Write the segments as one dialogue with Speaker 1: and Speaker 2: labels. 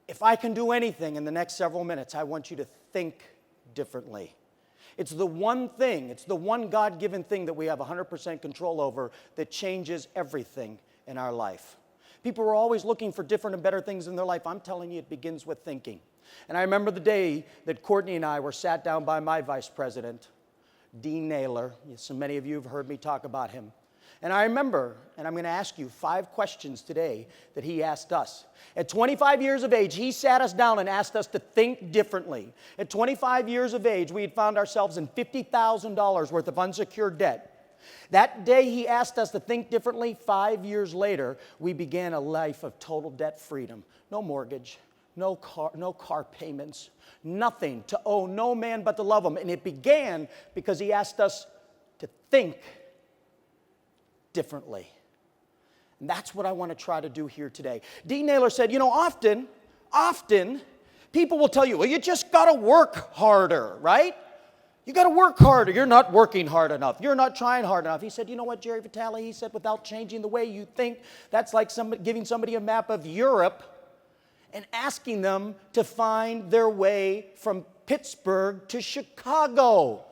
Speaker 1: if I can do anything in the next several minutes, I want you to think differently. It's the one thing, it's the one God-given thing that we have 100% control over that changes everything in our life. People are always looking for different and better things in their life. I'm telling you, it begins with thinking. And I remember the day that Courtney and I were sat down by my vice president, Dean Naylor. So many of you have heard me talk about him. And I remember, and I'm going to ask you 5 questions today that he asked us. At 25 years of age, he sat us down and asked us to think differently. At 25 years of age, we had found ourselves in $50,000 worth of unsecured debt. That day he asked us to think differently. 5 years later, we began a life of total debt freedom. No mortgage, no car payments, nothing to owe no man but to love him. And it began because he asked us to think differently. And that's what I want to try to do here today. Dean Naylor said, you know, often people will tell you, well, you just got to work harder, right? You got to work harder. You're not working hard enough. You're not trying hard enough. He said, you know what, Jerry Vitale, he said, without changing the way you think, that's like giving somebody a map of Europe and asking them to find their way from Pittsburgh to Chicago.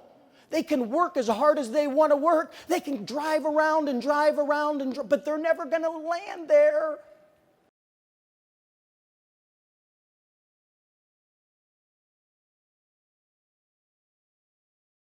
Speaker 1: They can work as hard as they want to work. They can drive around, but they're never going to land there.